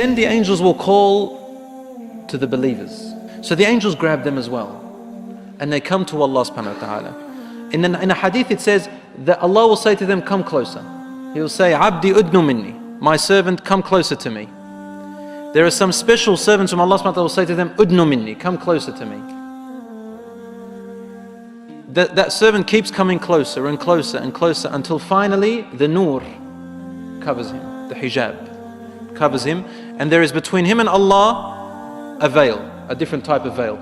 then the angels will call to the believers. So the angels grab them as well. And they come to Allah subhanahu wa ta'ala. In a hadith it says that Allah will say to them, come closer. He will say, Abdi udnu minni, my servant, come closer to me. There are some special servants from Allah subhanahu wa ta'ala will say to them, udnu minni, come closer to me. That servant keeps coming closer and closer and closer until finally the nur covers him, the hijab covers him, and there is between him and Allah a veil, a different type of veil.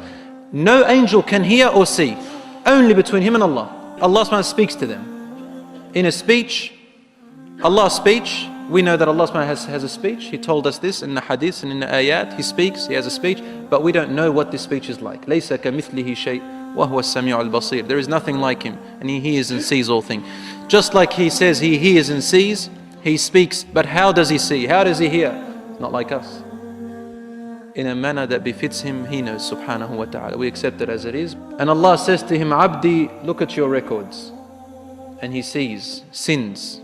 No angel can hear or see, only between him and Allah. Allah subhanahu wa ta'ala speaks to them. In a speech, Allah's speech, we know that Allah subhanahu wa ta'ala has a speech. He told us this in the hadith and in the ayat. He speaks, He has a speech, but we don't know what this speech is like. لَيْسَ كَمِثْلِهِ شَيْءٍ وَهُوَ السَّمِيعُ الْبَصِيرُ. There is nothing like Him, and He hears and sees all things. Just like He says He hears and sees, He speaks, but how does He see? How does He hear? Not like us. In a manner that befits Him, He knows subhanahu wa ta'ala. We accept it as it is. And Allah says to him, Abdi, look at your records. And he sees sins.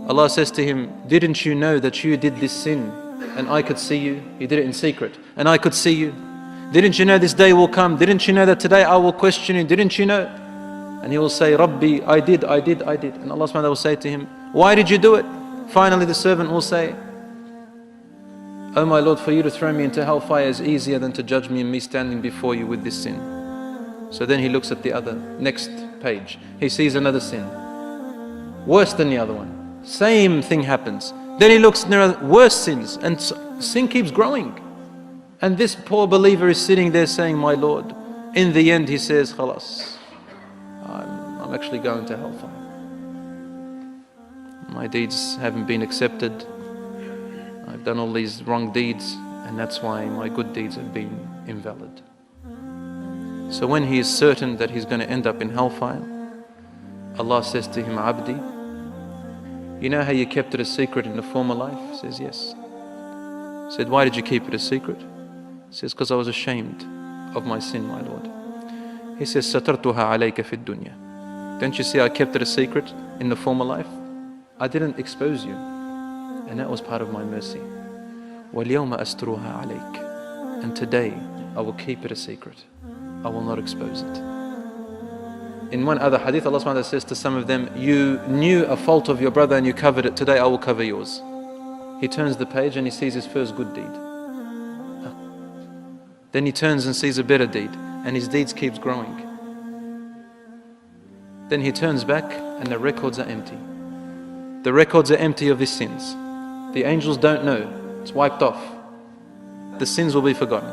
Allah says to him, didn't you know that you did this sin and I could see you? You did it in secret and I could see you. Didn't you know this day will come? Didn't you know that today I will question you? Didn't you know? And he will say, Rabbi, I did. And Allah subhanahu wa ta'ala will say to him, why did you do it? Finally the servant will say, oh my Lord, for you to throw me into hellfire is easier than to judge me and me standing before you with this sin. So then he looks at the other, next page. He sees another sin, worse than the other one. Same thing happens. Then he looks near worse sins, and sin keeps growing. And this poor believer is sitting there saying, my Lord, in the end he says, Khalas, I'm actually going to hellfire. My deeds haven't been accepted. I've done all these wrong deeds, and that's why my good deeds have been invalid. So when he is certain that he's going to end up in hellfire, Allah says to him, Abdi, you know how you kept it a secret in the former life? He says, yes. He said, why did you keep it a secret? He says, because I was ashamed of my sin, my Lord. He says, Satartuha alayka fi dunya. Don't you see I kept it a secret in the former life? I didn't expose you. And that was part of my mercy. وَالْيَوْمَ أَسْتُرُهَا عَلَيْكَ. And today, I will keep it a secret. I will not expose it. In one other hadith, Allah subhanahu wa ta'ala says to some of them, you knew a fault of your brother and you covered it. Today, I will cover yours. He turns the page and he sees his first good deed. Then he turns and sees a better deed, and his deeds keeps growing. Then he turns back and the records are empty. The records are empty of his sins. The angels don't know. It's wiped off. The sins will be forgotten.